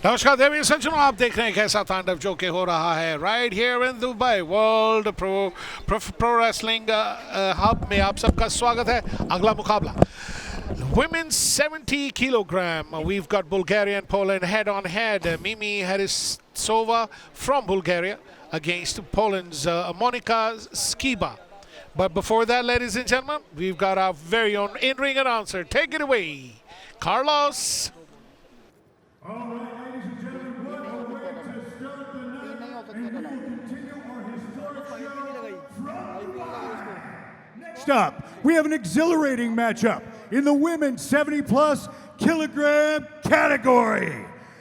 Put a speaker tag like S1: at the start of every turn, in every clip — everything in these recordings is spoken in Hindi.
S1: नमस्कार देवी सज्जनों, आप देख रहे हैं कैसा तांडव जो कि हो रहा है right here in Dubai world pro wrestling hub में। आप सबका स्वागत है। अगला मुकाबला women's 70 kilogram. We've got Bulgaria and Poland head on head. Mimi Harisova from Bulgaria against Poland's Monika Skiba. But before that, ladies and gentlemen, we've got our very own in-ring announcer. Take it away, Carlos.
S2: All right, ladies and gentlemen, what a way to start the night, and we will continue our historic show from Dubai. Next up, we have an exhilarating matchup in the women's 70-plus kilogram category.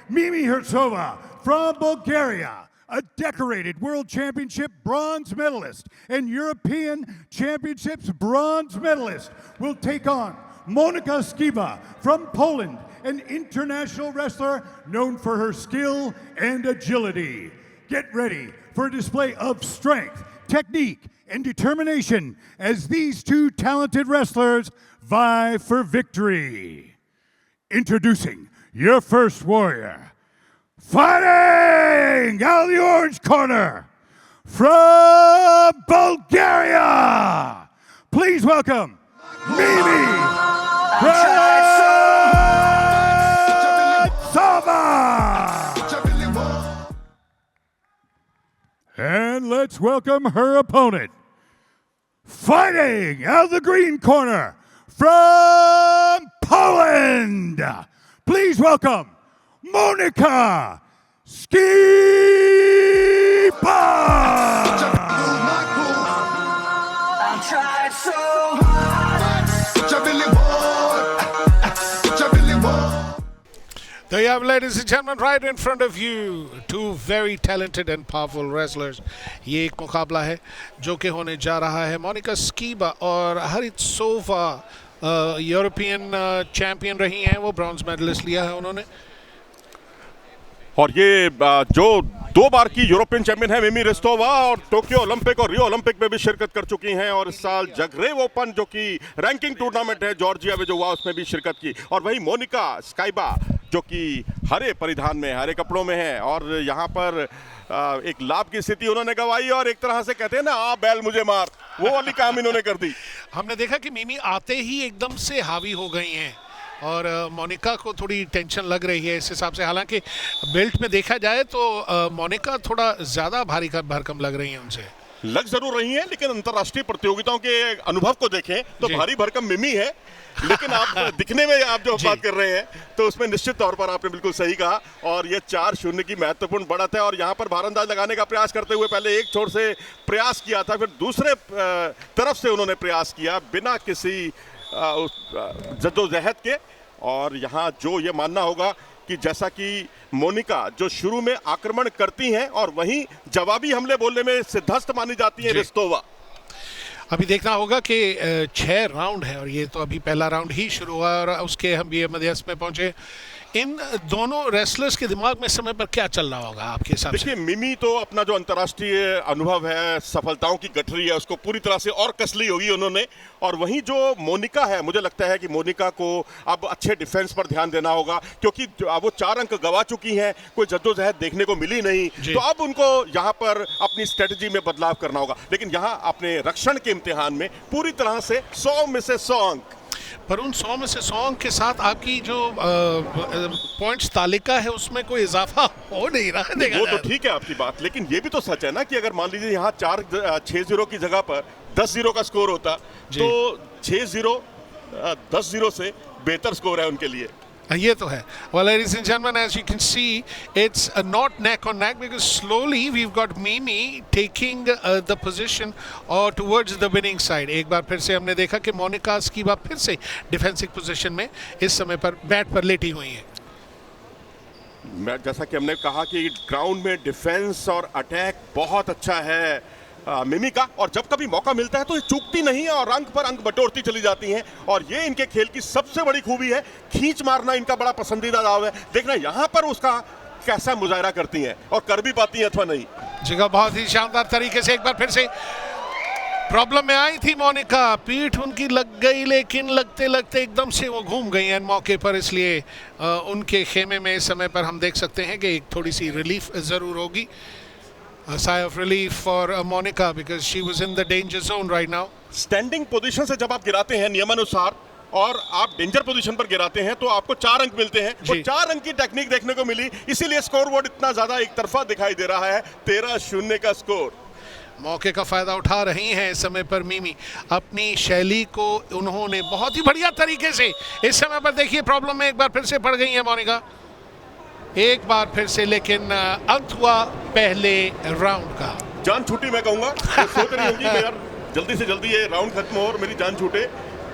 S2: Mimi Hertsova from Bulgaria, a decorated World Championship bronze medalist and European Championships bronze medalist, will take on Monika Skiba from Poland, an international wrestler known for her skill and agility. Get ready for a display of strength, technique, and determination as these two talented wrestlers vie for victory. Introducing your first warrior, fighting out of the orange corner from Bulgaria. Please welcome Mimi Hertsova. And let's welcome her opponent, fighting out of the green corner from Poland. Please welcome Monika Skiba.
S1: There you have, ladies and gentlemen, right in front of you, two very talented and powerful wrestlers. ये एक मुकाबला है जो कि होने जा रहा है मोनिका स्कीबा और हरित्सोवा। यूरोपियन चैंपियन रही हैं, वो ब्रॉन्ज मेडलिस्ट लिया है उन्होंने।
S3: और ये जो 2 बार की यूरोपियन चैंपियन है मिमी रेस्तोवा, और टोक्यो ओलंपिक और रियो ओलंपिक में भी शिरकत कर चुकी हैं, और इस साल जगरेव ओपन जो कि रैंकिंग टूर्नामेंट है जॉर्जिया में जो हुआ उसमें भी शिरकत की। और वही मोनिका स्काइबा जो कि हरे परिधान में, हरे कपड़ों में है, और यहाँ पर एक लाभ की स्थिति उन्होंने गवाई, और एक तरह से कहते हैं ना, आ बैल मुझे मार, वो वाली काम इन्होंने कर दी।
S1: हमने देखा कि मिमी आते ही एकदम से हावी हो गई हैं और मोनिका को थोड़ी टेंशन लग रही है इस हिसाब से। हालांकि बेल्ट में देखा जाए तो मोनिका थोड़ा ज़्यादा भारी भरकम लग रही है उनसे।
S3: लग जरूर रही है, लेकिन अंतर्राष्ट्रीय प्रतियोगिताओं के अनुभव को देखें तो भारी भरकम मिमी है, लेकिन आप दिखने में आप जो बात कर रहे हैं तो उसमें निश्चित तौर पर आपने बिल्कुल सही कहा। और ये 4-0 की महत्वपूर्ण बढ़त है, और यहाँ पर भारंदाज लगाने का प्रयास करते हुए पहले एक छोर से प्रयास किया था, फिर दूसरे तरफ से उन्होंने प्रयास किया बिना किसी जद्दोजहद के। और यहाँ जो ये मानना होगा कि जैसा कि मोनिका जो शुरू में आक्रमण करती हैं और वहीं जवाबी हमले बोलने में सिद्धस्त मानी जाती है रेस्तोवा।
S1: अभी देखना होगा कि 6 राउंड है और ये तो अभी पहला राउंड ही शुरू हुआ और उसके हम भी मध्यस्थ में पहुंचे। इन दोनों रेसलर्स के दिमाग में समय पर क्या चल रहा होगा आपके हिसाब से?
S3: देखिए, मिमी तो अपना जो अंतर्राष्ट्रीय अनुभव है, सफलताओं की गठरी है, उसको पूरी तरह से और कस ली होगी उन्होंने। और वहीं जो मोनिका है, मुझे लगता है कि मोनिका को अब अच्छे डिफेंस पर ध्यान देना होगा, क्योंकि वो 4 अंक गवा चुकी हैं, कोई जद्दोजहद देखने को मिली नहीं, तो अब उनको यहाँ पर अपनी स्ट्रेटजी में बदलाव करना होगा। लेकिन यहाँ अपने रक्षण के इम्तिहान में पूरी तरह से 100 में से 100 अंक,
S1: पर उन 100 में से 100 अंक के साथ आपकी जो पॉइंट्स तालिका है उसमें कोई इजाफा हो नहीं रहा है।
S3: वो तो ठीक है आपकी बात, लेकिन ये भी तो सच है ना कि अगर मान लीजिए यहाँ 6-0 की जगह पर 10-0 का स्कोर होता तो 6-0 10-0 से बेहतर स्कोर है उनके लिए।
S1: ये तो है। Well, ladies and gentlemen, as you can see, it's not neck on neck because slowly we've got Mimi taking the position or towards the winning side. एक बार फिर से हमने देखा कि मोनिका स्कीबा फिर से डिफेंसिव पोजीशन में इस समय पर बैट पर लेटी हुई हैं।
S3: जैसा कि हमने कहा कि ग्राउंड में डिफेंस और अटैक बहुत अच्छा है मिमी का, और जब कभी मौका मिलता है तो ये चूकती नहीं है और अंक पर अंक बटोरती चली जाती हैं। और ये इनके खेल की सबसे बड़ी खूबी है, खींच मारना इनका बड़ा पसंदीदा दाव है। देखना यहाँ पर उसका कैसा मुजाहरा करती हैं और कर भी पाती हैं अथवा नहीं।
S1: जगह बहुत ही शानदार तरीके से एक बार फिर से प्रॉब्लम में आई थी मोनिका, पीठ उनकी लग गई, लेकिन लगते लगते एकदम से वो घूम गई एंड मौके पर, इसलिए उनके खेमे में इस समय पर हम देख सकते हैं कि एक थोड़ी सी रिलीफ ज़रूर होगी, sigh of relief for Monica because she was in the danger zone right now.
S3: Standing position से जब आप गिराते हैं नियमानुसार और आप डेंजर पोजीशन पर गिराते हैं तो आपको 4 अंक मिलते हैं। वो 4 अंक की टेक्निक देखने को मिली, इसीलिए स्कोर बोर्ड इतना ज्यादा एक तरफा दिखाई दे रहा है। 13-0 का स्कोर।
S1: मौके का फायदा उठा रही हैं इस समय पर मिमी, अपनी शैली को उन्होंने बहुत ही बढ़िया तरीके से इस समय पर, देखिए प्रॉब्लम में एक बार फिर से पड़ गई है मोनिका, एक बार फिर से, लेकिन अंत हुआ पहले राउंड का।
S3: जान छूटी मैं कहूंगा, तो सोच रही होगी मैं यार जल्दी से जल्दी ये राउंड खत्म हो और मेरी जान छूटे,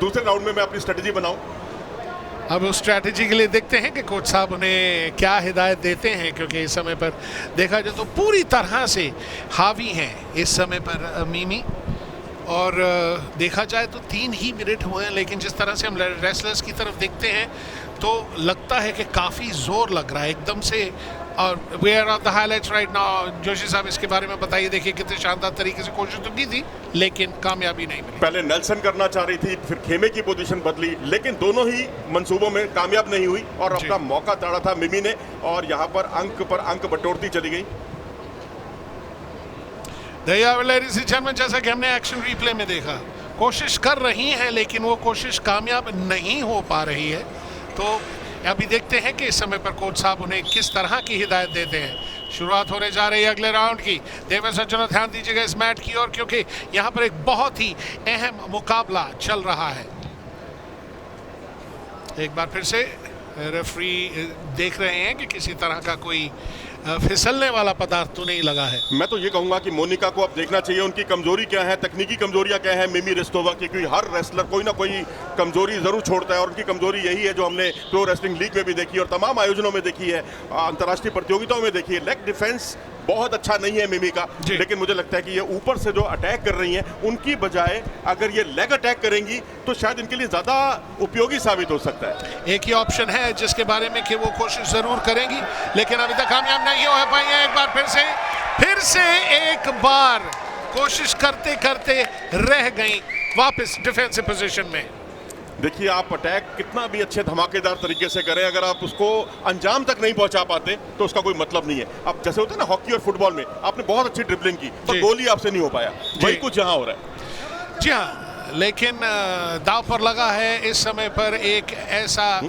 S3: दूसरे राउंड में मैं अपनी स्ट्रेटजी बनाऊं।
S1: अब उस स्ट्रैटेजी के लिए देखते हैं कि कोच साहब उन्हें क्या हिदायत देते हैं, क्योंकि इस समय पर देखा जाए तो पूरी तरह से हावी हैं इस समय पर मिमी, और देखा जाए तो 3 ही मिनट हुए हैं, लेकिन जिस तरह से हम रेसलर्स की तरफ देखते हैं तो लगता है कि काफ़ी जोर लग रहा है एकदम से। और we are on the highlights right now. Joshi साहब इसके बारे में बताइए, देखिए कितने शानदार तरीके से कोशिश तो की थी लेकिन कामयाबी नहीं मिली।
S3: पहले नेल्सन करना चाह रही थी, फिर खेमे की पोजीशन बदली, लेकिन दोनों ही मंसूबों में कामयाब नहीं हुई और अपना मौका ताड़ा था मिमी ने, और यहाँ पर अंक बटोरती चली गई।
S1: जैसा कि हमने एक्शन रिप्ले में देखा, कोशिश कर रही हैं लेकिन वो कोशिश कामयाब नहीं हो पा रही है। तो अभी देखते हैं कि इस समय पर कोच साहब उन्हें किस तरह की हिदायत देते हैं। शुरुआत होने जा रही है अगले राउंड की। देवेंद्र सज्जनों ध्यान दीजिएगा इस मैच की ओर, क्योंकि यहाँ पर एक बहुत ही अहम मुकाबला चल रहा है। एक बार फिर से रेफरी देख रहे हैं कि किसी तरह का कोई फिसलने वाला पदार्थ तो नहीं लगा है।
S3: मैं तो ये कहूंगा कि मोनिका को अब देखना चाहिए उनकी कमजोरी क्या है, तकनीकी कमजोरियां क्या है मिमी रेस्टोवा की, क्योंकि हर रेसलर कोई ना कोई कमजोरी जरूर छोड़ता है और उनकी कमजोरी यही है जो हमने प्रो रेसलिंग लीग में भी देखी और तमाम आयोजनों में देखी है, अंतर्राष्ट्रीय प्रतियोगिताओं में देखी है। लेग डिफेंस बहुत अच्छा नहीं है मिमी का, लेकिन मुझे लगता है कि ये ऊपर से जो अटैक कर रही हैं उनकी बजाय अगर ये लेग अटैक करेंगी तो शायद इनके लिए ज्यादा उपयोगी साबित हो सकता है।
S1: एक ही ऑप्शन है जिसके बारे में कि वो कोशिश जरूर करेंगी, लेकिन अभी तक कामयाब नहीं हो पाई है। एक बार फिर से एक बार कोशिश करते करते रह गई वापस डिफेंसिव पोजीशन में।
S3: देखिए आप अटैक कितना भी अच्छे धमाकेदार तरीके से करें, अगर आप उसको अंजाम तक नहीं पहुंचा पाते तो उसका कोई मतलब नहीं है। अब जैसे होता है ना हॉकी और फुटबॉल में, आपने बहुत अच्छी ड्रिबलिंग की पर गोल ही आपसे नहीं हो पाया, वही कुछ यहाँ हो रहा है।
S1: जी हाँ, लेकिन दाव पर लगा है इस समय पर एक ऐसा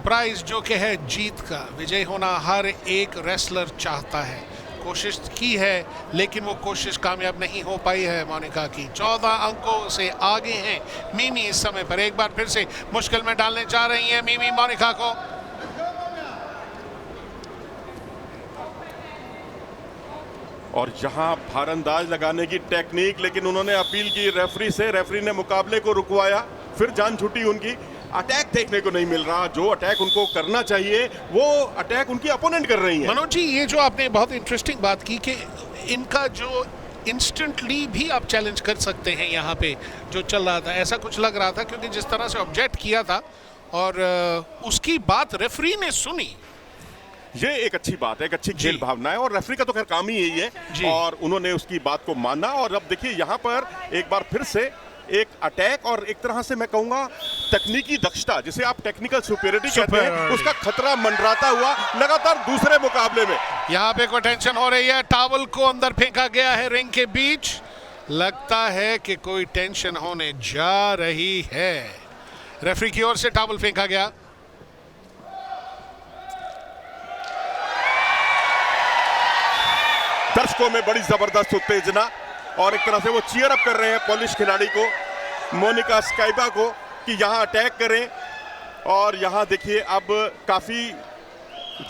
S1: प्राइज जो कि है जीत का, विजय होना हर एक रेसलर चाहता है। कोशिश की है लेकिन वो कोशिश कामयाब नहीं हो पाई है मोनिका की। 14 अंकों से आगे हैं मिमी इस समय पर। एक बार फिर से मुश्किल में डालने जा रही हैं मिमी मोनिका को।
S3: और यहाँ भारंदाज लगाने की टेक्निक, लेकिन उन्होंने अपील की रेफरी से, रेफरी ने मुकाबले को रुकवाया, फिर जान छूटी उनकी। अटैक देखने को नहीं मिल रहा, जो अटैक उनको करना चाहिए वो अटैक उनकी अपोनेंट कर रही है।
S1: मनोज जी, ये जो आपने बहुत इंटरेस्टिंग बात की कि इनका जो इंस्टेंटली भी आप चैलेंज कर सकते हैं यहाँ पे जो चल रहा था, ऐसा कुछ लग रहा था, क्योंकि जिस तरह से ऑब्जेक्ट किया था और उसकी बात रेफरी ने सुनी,
S3: ये एक अच्छी बात है, एक अच्छी खेल भावना है और रेफरी का तो खैर काम ही यही है और उन्होंने उसकी बात को माना। और अब देखिए यहाँ पर एक बार फिर से एक अटैक और एक तरह से मैं कहूंगा तकनीकी दक्षता, जिसे आप टेक्निकल सुपीरियरिटी कहते हैं, उसका खतरा मंडराता हुआ लगातार दूसरे मुकाबले में।
S1: यहाँ पे कोई टेंशन हो रही है, टॉवल को अंदर फेंका गया है रिंग के बीच, लगता है कि कोई टेंशन होने जा रही है। रेफरी की ओर से टॉवल फेंका गया।
S3: दर्शकों में बड़ी जबरदस्त उत्तेजना और एक तरह से वो चीयर अप कर रहे हैं पोलिश खिलाड़ी को, मोनिका स्काइबा को, कि यहाँ अटैक करें। और यहाँ देखिए अब काफी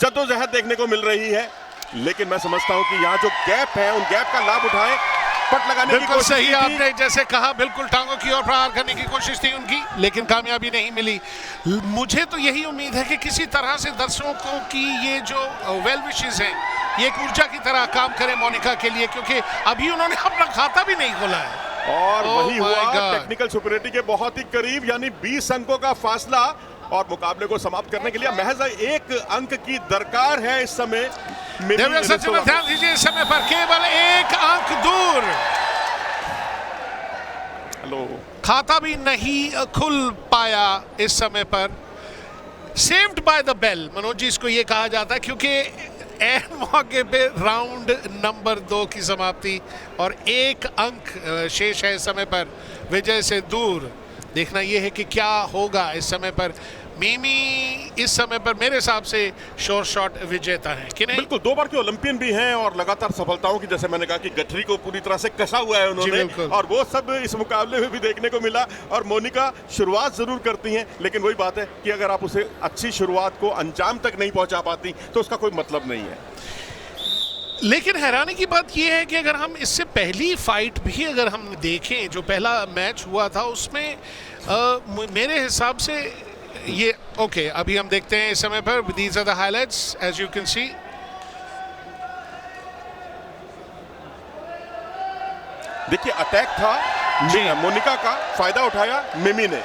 S3: जद्दोजहद देखने को मिल रही है, लेकिन मैं समझता हूँ कि यहाँ जो गैप है उन गैप का लाभ उठाएं, पट लगाने की कोशिश
S1: सही आपने जैसे कहा, बिल्कुल टांगों की ओर प्रहार करने की कोशिश थी उनकी, लेकिन कामयाबी नहीं मिली। मुझे तो यही उम्मीद है कि किसी तरह से दर्शकों की ये जो वेल विशेस हैं ये एक ऊर्जा की तरह काम करें मोनिका के लिए, क्योंकि अभी उन्होंने अपना खाता भी नहीं खोला है।
S3: और वही हुआ टेक्निकल सुपीरियरिटी के बहुत ही करीब, यानी 20 अंकों का फासला और मुकाबले को समाप्त करने के लिए महज 1 अंक की दरकार है इस समय।
S1: ध्यान दीजिए, इस समय पर केवल 1 अंक दूर
S3: हेलो।
S1: खाता भी नहीं खुल पाया इस समय पर। Saved by the bell, Manoj ji इसको ये कहा जाता है, क्योंकि एन मौके पे राउंड नंबर 2 की समाप्ति और 1 अंक शेष है इस समय पर विजय से दूर। देखना यह है कि क्या होगा इस समय पर। मिमी इस समय पर मेरे हिसाब से श्योर शॉट विजेता है कि नहीं?
S3: बिल्कुल, 2 बार के ओलंपियन भी हैं और लगातार सफलताओं की, जैसे मैंने कहा कि गठरी को पूरी तरह से कसा हुआ है उन्होंने, और वो सब इस मुकाबले में भी देखने को मिला। और मोनिका शुरुआत जरूर करती हैं, लेकिन वही बात है कि अगर आप उसे अच्छी शुरुआत को अंजाम तक नहीं पहुंचा पाती तो उसका कोई मतलब नहीं है।
S1: लेकिन हैरानी की बात यह है कि अगर हम इससे पहली फाइट भी अगर हम देखें, जो पहला मैच हुआ था उसमें मेरे हिसाब से ये ओके, अभी हम देखते हैं इस समय पर। These are the highlights as you can see.
S3: देखिए, अटैक था मोनिका का, फायदा उठाया मिमी ने।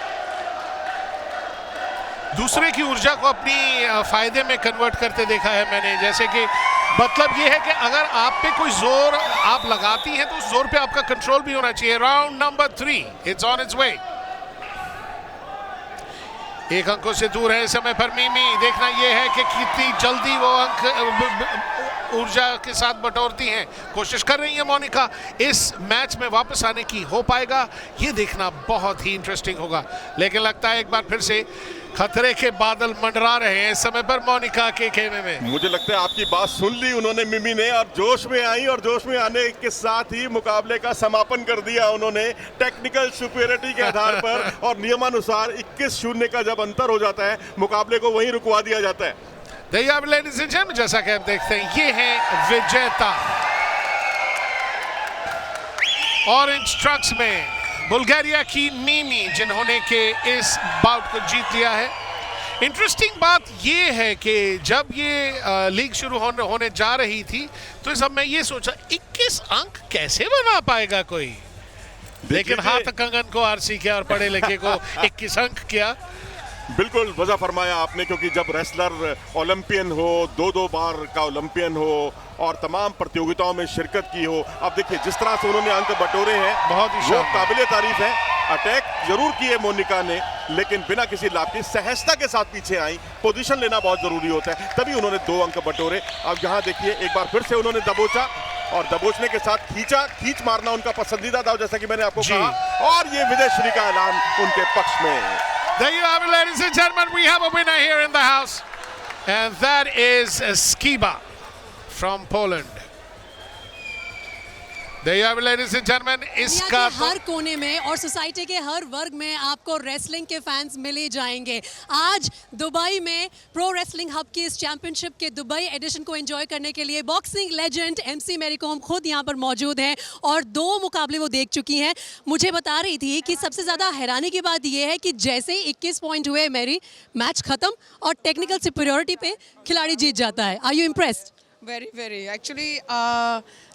S1: दूसरे की ऊर्जा को अपनी फायदे में कन्वर्ट करते देखा है मैंने। जैसे कि मतलब ये है कि अगर आप पे कोई जोर आप लगाती हैं तो उस जोर पे आपका कंट्रोल भी होना चाहिए। Round number 3 it's on its way. 1 अंकों से दूर है इस समय पर मिमी। देखना यह है कि कितनी जल्दी वो अंक ऊर्जा के साथ बटोरती हैं। कोशिश कर रही है मोनिका इस मैच में वापस आने की। हो पाएगा ये देखना बहुत ही इंटरेस्टिंग होगा। लेकिन लगता है एक बार फिर से खतरे के बादल मंडरा रहे हैं इस समय पर मोनिका के खेमे में।
S3: मुझे लगता है आपकी बात सुन ली उन्होंने मिमी ने, और जोश में आई, और जोश में आने के साथ ही मुकाबले का समापन कर दिया उन्होंने टेक्निकल सुपीरियरिटी के आधार पर। और नियमानुसार 21-0 का जब अंतर हो जाता है, मुकाबले को वहीं रुकवा दिया जाता है।
S1: लेडीज एंड जेंटलमैन, जैसा कि आप देखते हैं ये है विजेता। ऑरेंज ट्रक्स में बुल्गारिया की मिमी, जिन्होंने के इस बाउट को जीत लिया है। इंटरेस्टिंग बात यह है कि जब ये लीग शुरू होने जा रही थी तो सब मैं ये सोचा 21 अंक कैसे बना पाएगा कोई, लेकिन हाथ कंगन को आरसी किया और पढ़े लिखे को 21 अंक किया।
S3: बिल्कुल वजह फरमाया आपने, क्योंकि जब रेसलर ओलंपियन हो, 2-2 बार का ओलंपियन हो और तमाम प्रतियोगिताओं में शिरकत की हो, अब देखिए जिस तरह से उन्होंने अंक बटोरे हैं,
S1: बहुत ही
S3: काबिले तारीफ है। अटैक जरूर किए मोनिका ने, लेकिन बिना किसी लाभ की सहजता के साथ पीछे आई। पोजीशन लेना बहुत जरूरी होता है, तभी उन्होंने 2 अंक बटोरे। अब यहाँ देखिए एक बार फिर से उन्होंने दबोचा, और दबोचने के साथ खींच मारना उनका पसंदीदा था, जैसा कि मैंने आपको कहा। और ये विजयश्री का ऐलान उनके पक्ष में।
S1: There you have it, ladies and gentlemen. We have a winner here in the house, and that is Skiba from Poland. There you have it, ladies and gentlemen. इसका
S4: हर कोने में और सोसाइटी के हर वर्ग में आपको रेसलिंग के फैंस मिले जाएंगे। आज दुबई में प्रो रेसलिंग हब की इस चैंपियनशिप के दुबई एडिशन को एंजॉय करने के लिए boxing legend MC Mary Kom खुद यहाँ पर मौजूद हैं और 2 मुकाबले वो देख चुकी हैं। मुझे बता रही थी कि सबसे ज़्यादा हैरानी की बात यह है कि जैसे ही 21 पॉइंट हुए मैरी, मैच खत्म और टेक्निकल सुपीरियरिटी पे खिलाड़ी जीत जाता है। Are you impressed?
S5: Very. Actually,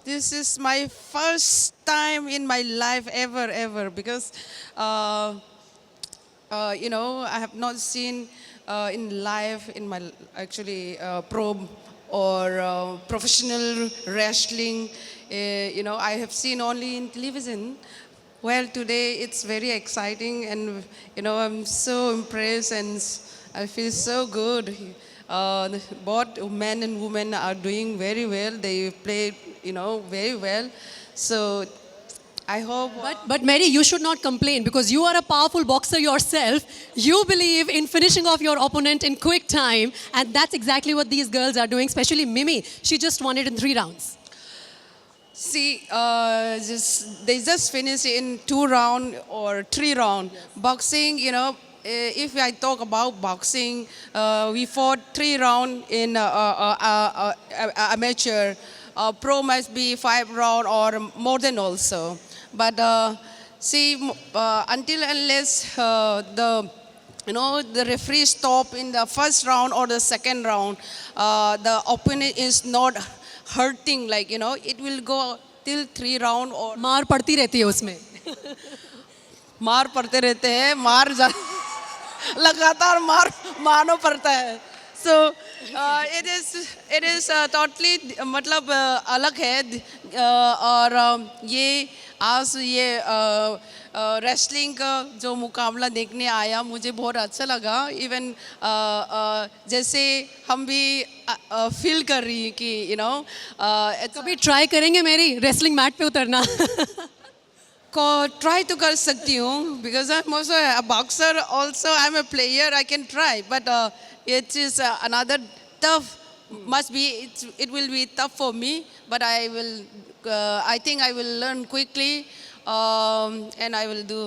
S5: this is my first time in my life ever, because, I have not seen in live in my pro or professional wrestling. I have seen only in television. Well, today it's very exciting, and I'm so impressed and I feel so good. Both men and women are doing very well. They play, very well. So I hope.
S4: But Mary, you should not complain because you are a powerful boxer yourself. You believe in finishing off your opponent in quick time, and that's exactly what these girls are doing. Especially Mimi, she just won it in 3 rounds.
S5: See, they just finished in 2 rounds or 3 rounds. Boxing, if I talk about boxing, we fought 3 rounds in amateur. Pro must be 5 rounds or more than also. But until unless the referee stop in the first round or the second round, the opponent is not hurting, it will go till 3 rounds or
S4: मार पड़ती रहती है उसमें।
S5: मार पड़ते रहते हैं, लगातार मारना पड़ता है। So it is totally मतलब अलग है। और ये आज ये रेसलिंग का जो मुकाबला देखने आया मुझे बहुत अच्छा लगा. इवन जैसे हम भी फील कर रही हैं कि
S4: कभी ट्राई करेंगे मेरी रेसलिंग मैट पे उतरना?
S5: को ट्राई तो कर सकती हूँ because I am also a boxer, also I am a player. I can try but it is another tough. Must be it will be tough for me, but I think I will learn quickly, and I will do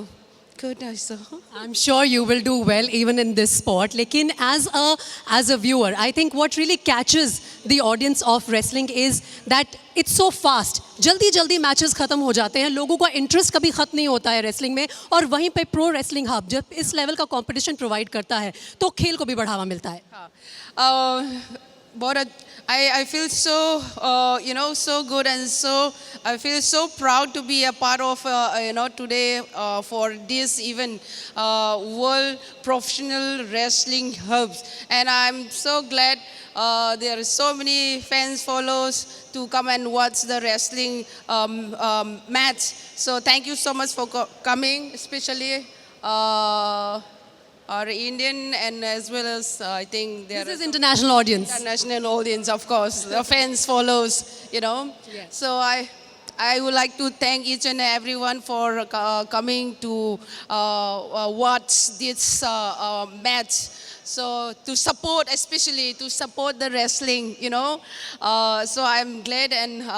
S5: good also.
S4: I'm sure you will do well even in this sport. लेकिन as a viewer, I think what really catches the audience of wrestling is that it's so fast. जल्दी जल्दी मैचेस खत्म हो जाते हैं, लोगों का इंटरेस्ट कभी खत्म नहीं होता है रेसलिंग में. और वहीं पे प्रो रेसलिंग हब जब इस लेवल का कंपटीशन प्रोवाइड करता है तो खेल को भी बढ़ावा मिलता है.
S5: But I feel so so good, and so I feel so proud to be a part of today for this event, World Professional Wrestling Hubs, and I'm so glad there are so many fans follows to come and watch the wrestling match. So thank you so much for coming, especially our Indian and as well as I think there
S4: This is international audience.
S5: international audience, of course. The fans follows,
S4: Yes.
S5: So I would like to thank each and everyone for coming to watch this match. So to support, especially to support the wrestling, So I'm glad, and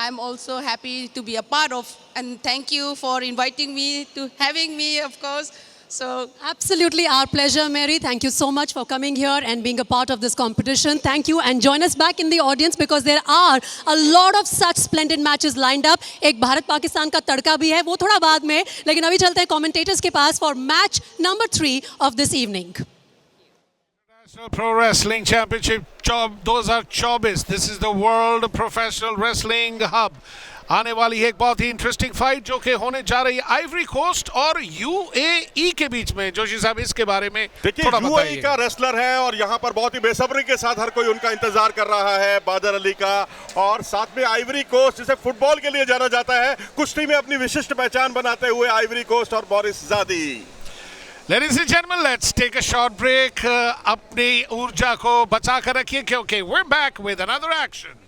S5: I'm also happy to be a part of. And thank you for inviting me, to having me, of course. So
S4: Absolutely our pleasure, Mary. Thank you so much for coming here and being a part of this competition. Thank you, and join us back in the audience because there are a lot of such splendid matches lined up. एक भारत पाकिस्तान का तड़का भी है, वो थोड़ा बाद में, लेकिन अभी चलते हैं commentators के पास for match number 3 of this evening.
S1: International Pro Wrestling Championship 2024. This is the World Professional Wrestling Hub. आने वाली है एक बहुत ही इंटरेस्टिंग फाइट जो कि होने जा रही है आइवरी कोस्ट और यूएई के बीच में. जोशी साहब, इसके बारे में
S3: देखिए,
S1: थोड़ा
S3: यूएई
S1: बताइए.
S3: का रेसलर है और यहाँ पर बहुत ही बेसब्री के साथ हर कोई उनका इंतजार कर रहा है, बादर अली का. और साथ में आइवरी कोस्ट, जिसे फुटबॉल के लिए जाना जाता है, कुश्ती में अपनी विशिष्ट पहचान बनाते हुए आइवरी कोस्ट और बोरिस जादी.
S1: Ladies and gentlemen, let's take a short break. अपनी ऊर्जा को बचा कर रखिए क्योंकि we're back with another action.